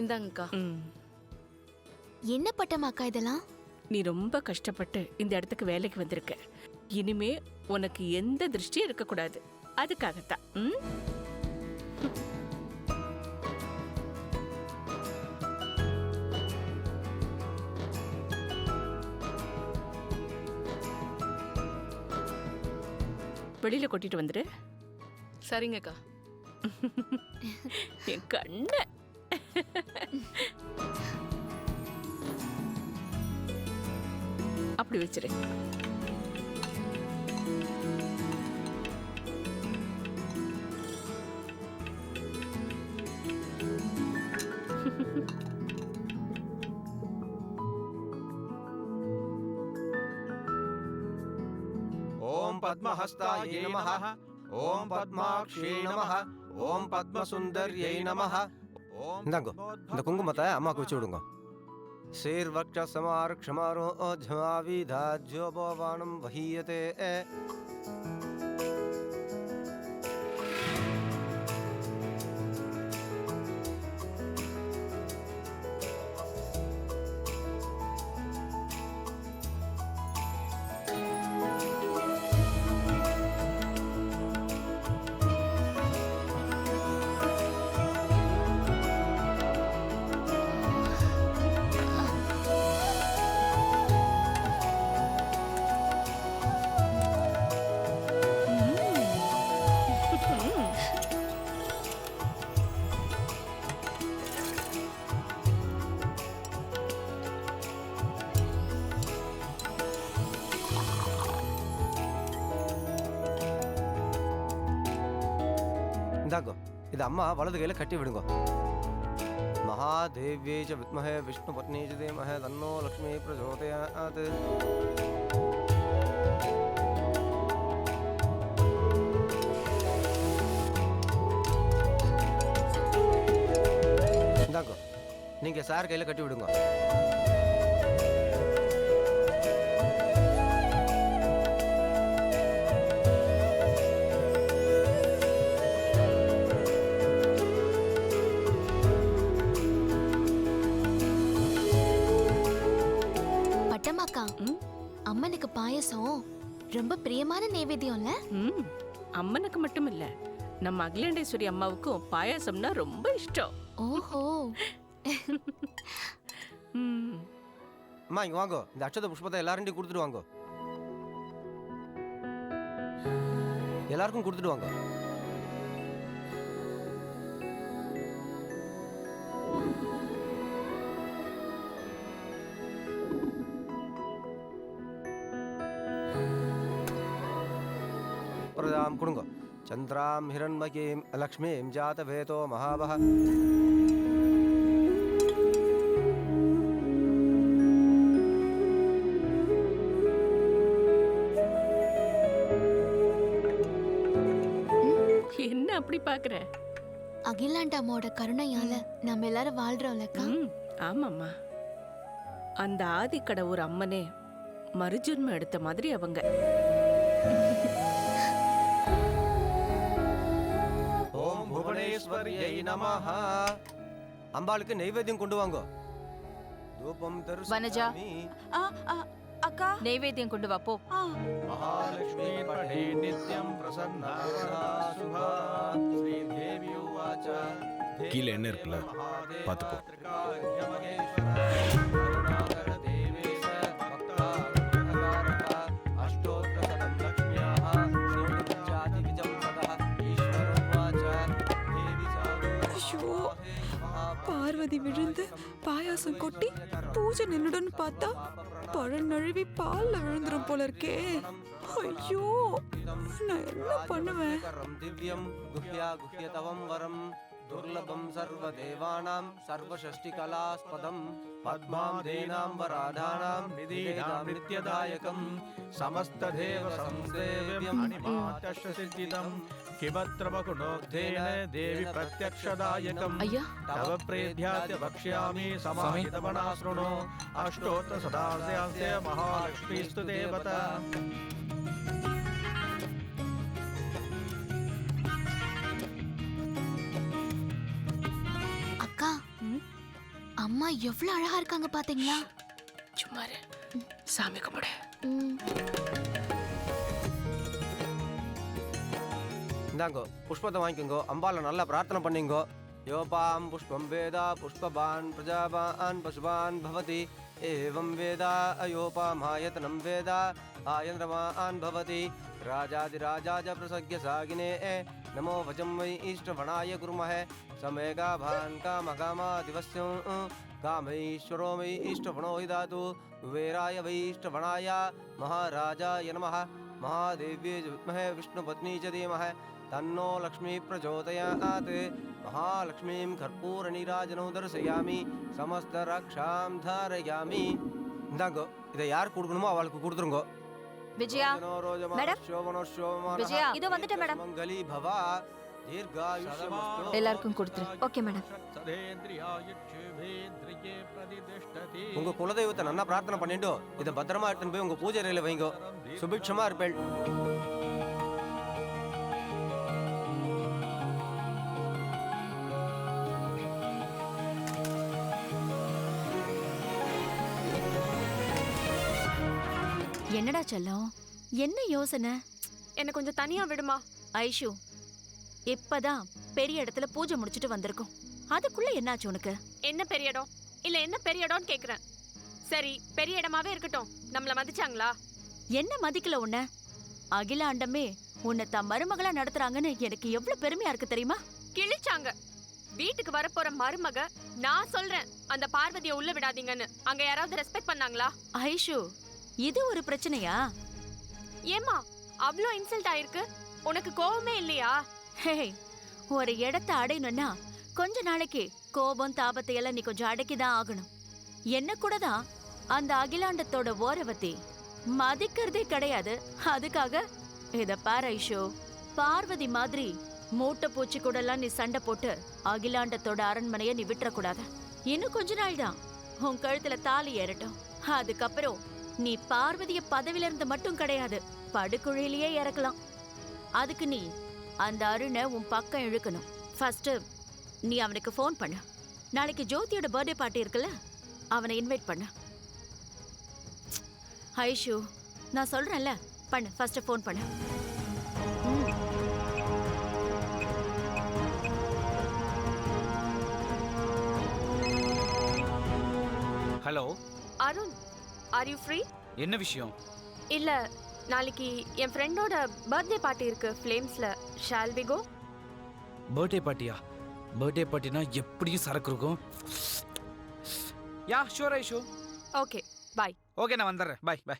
இந்தாங்கக்கா. என்ன பட்டமாக்கா இதெல்லாம்? நீ ரொம்ப கஷ்டப்பட்டு இந்த இடத்துக்கு வேலைக்கு வந்திருக்க. இனிமே உனக்கு எந்த திருஷ்டியும் இருக்கக்கூடாது. அதுக்காகத்தான். வெளியில கொட்டிட்டு வந்துரு. சரிங்கக்கா. என் கண்ண அப்படி வச்சிரு. ஓம் பத்மஹஸ்தாயை நமஹ. ஓம் பத்மாக்ஷே நமஹ. ஓம் பத்மசுந்தர்யை நமஹ. இந்தாங்கோ, இந்த குங்குமத்தை அம்மாவுக்கு வச்சு விடுங்க. சீர்வக்ஷமாரக்ஷமாரோ ஜமாவிதாஜ்யோபவானம் வஹீயதே. இந்தாங்கோ, இது அம்மா வலது கையில கட்டி விடுங்க. மகாதேவ்யை ச வித்மஹே விஷ்ணு பத்னி ச தீமஹி தன்னோ லக்ஷ்மி பிரச்சோதயாத். இந்தாங்கோ, நீங்க சார் கையில கட்டி விடுங்க. பட்டமாக்கா, அம்மனுக்கு பாயசம் ரொம்ப பிரியமான நைவேத்தியம்ல? அம்மனுக்கு மட்டும் இல்ல, நம்ம அகிலாண்டேஸ்வரி அம்மாவுக்கும் பாயாசம்னா ரொம்ப இஷ்டம். ஓஹோ. அம்மா இங்க வாங்கோ, இந்த அட்சத புஷ்பத்தை எல்லாரும் கொடுத்துட்டு வாங்கோ. எல்லாருக்கும் கொடுத்துட்டு வாங்க. பிரதாம் கொடுங்க. சந்திராம் ஹிரண்மகீம் லக்ஷ்மீம் ஜாதவேதோ மகாபஹ. என்ன அப்படி பாக்குற? அகிலாண்டாமோட கருணையால நம்ம எல்லாரும் வாழ்றோம்லக்கா. ஆமாம்மா, அந்த ஆதிக்கடவுர் அம்மனே மறுஜன்மம் எடுத்த மாதிரி அவங்க. ஓம் புவனேஸ்வரியை நமஹ. அம்பாளுக்கு நைவேத்தியம் கொண்டு வாங்கோ. தூபம் வனஜா. தரிசனாமி. அக்கா, நைவேத்தியம் கொண்டு வா போ. மகாலட்சுமி படே நித்யம் பிரசன்னா சுபா. ஸ்ரீதேவி உவாச. கீழே என்ன இருக்குல்ல, பார்த்துப்போ. பார்வதி விழுந்து பாயாசம் கொட்டி பூஜை நின்னுடன் பார்த்தா பழம் நழுவி பால்ல விழுந்துரும் போல இருக்கே. ஐயோ, நான் என்ன பண்ணுவேன்? திவ்யம் குஹ்யா குஹ்யதவம் வரம் துர்லபம் சர்வதேவானாம் சர்வஷஷ்டிகலாஸ்பதம் பத்மாம் தேனாம் வராடானாம் நிதீனாம் நித்யதாயகம் சமஸ்ததேவ சம்சேவ்யம் அனிமாத்யஸ்ய சித்திதம் கிமத்ர வகுணோக்தேன தேவி பிரத்யக்ஷதாயகம் ஐயா, தவ பிரேத்யாத்ய வக்ஷ்யாமி சமாஹிதமனா ஸ்ருணு அஷ்டோத்த சதாஸ்யாஸ்ய மகாலக்ஷ்மீஸ்து தேவதா. அக்கா, அம்மா எவ்வளவு அழகா இருக்காங்க பாத்தீங்களா? சும்மா இரு. சாமி கும்பிடு. ம். இந்தாங்கோ புஷ்பத்தை வாங்கிக்கோங்கோ. அம்பால நல்லா பிரார்த்தனை பண்ணிங்கோ. யோபாம் புஷ்பம் வேதா புஷ்பபான் பிரஜாபான் பசுபான் பவதி ஏவம் வேதா அயோபாமாயத்தனம் வேதா ஆயந்திரமான் பவதி ராஜாதிராஜாஜ பிரசக்ய சாகினே நமோ வஜம் வை ஈஷ்டவணாய குருமஹே சமேகாபான் காமகாமாதிவஸ்யம் காமைஸ்வரோ வை ஈஷ்டவணோ हि दातु कुबेराय वै ईष्टवणाय महाराजाय नमः महादेव्यै च विद्महे विष्णुपत्नी च धीमहि तन्नो लक्ष्मी प्रचोदयात् महालक्ष्मीं कर्पूरनीराजनौ दर्शयामि समस्तरक्षां धारयामि. இந்தாங்கோ இதை யார் கொடுக்கணுமோ அவளுக்கு கொடுத்துருங்கோ. விஜயா மேடம். விஜயா இதோ வந்துட்டேன் மேடம். மங்களி பவா தீர்காயுஷ்யமஸ்து. எல்லாருக்கும் கொடுத்துரு. Okay madam. உங்க குலதெய்வத்தை நல்லா பிரார்த்தனை பண்ணிட்டு இதை பத்திரமா எடுத்துன்னு போய் உங்க பூஜை அறையில வைங்கோ. சுபிக்ஷமா இருப்பேள். என்னடா செல்லம், என்ன யோசனை? என்ன கொஞ்சம் தனியா விடுமா? ஐஷு, இப்பதான் பெரிய இடத்துல பூஜை முடிச்சிட்டு வந்திருக்கோம். அதுக்குள்ள என்னாச்சு உனக்கு? என்ன பெரிய இடம் இல்ல என்ன பெரிய இடம்னு கேக்குறேன். சரி பெரிய இடமாவே இருக்கட்டும். நம்மள மதிச்சாங்களா? என்ன மதிக்கல உன்ன? அகிலாண்டமே உன்னை தான் மருமகளா நடத்துறாங்கன்னு எனக்கு எவ்வளவு பெருமையா இருக்கு தெரியுமா? கிழிச்சாங்க. வீட்டுக்கு வரப்போற மருமக நான் சொல்றேன் அந்த பார்வதியை உள்ள விடாதீங்கன்னு. அங்க யாராவது ரெஸ்பெக்ட் பண்ணாங்களா? ஐஷு, இது ஒரு பிரச்சனையா? ஏமா அவ்ளோ இன்சல்ட் ஆயிருக்கு? உனக்கு கோவமே இல்லையா? ஹே, ஒரு இடத்தை அடையணும்னா கொஞ்ச நாளைக்கு கோபம் தாபத்தை எல்லாம் நீ கொஞ்சம் அடக்கிதான் ஆகணும். என்ன கூட தான் அந்த அகிலாண்டத்தோட ஓரவத்தி மதிக்கிறதே கிடையாது. அதுக்காக இத பாரு ஐஷு, பார்வதி மாதிரி மூட்டை பூச்சி கூட எல்லாம் நீ சண்டை போட்டு அகிலாண்டத்தோட அரண்மனைய நீ விட்டுறக்கூடாது. இன்னும் கொஞ்ச நாள் தான் உன் கழுத்துல தாலி ஏறட்டும். அதுக்கப்புறம் நீ பார்வதிய பதவியில இருந்து மட்டும் கிடையாது, படுகுழியிலேயே இறக்கலாம். அதுக்கு நீ அந்த அருணை உன் பக்கம் இழுக்கணும். ஃபர்ஸ்ட் நீ அவனுக்கு ஃபோன் பண்ணு. நாளைக்கு ஜோதியோட பர்த்டே பார்ட்டி இருக்குல்ல, அவனை இன்வைட் பண்ணு. ஐஷு, நான் சொல்றேன்ல, பண்ணு. ஃபர்ஸ்ட் ஃபோன் பண்ணு. Hello Arun, are you free? என்ன விஷயம்? இல்ல நாளைக்கு என் ஃப்ரெண்டோட பர்த்டே பார்ட்டி இருக்கு ஃப்ளேம்ஸ்ல. Shall we go? பர்த்டே பார்ட்டியா? பர்த்டே பார்ட்டினா எப்படியும் சரக்கு இருக்கும். Yeah sure Aishu. Okay bye. Okay நான் வந்துடுறேன். Bye by.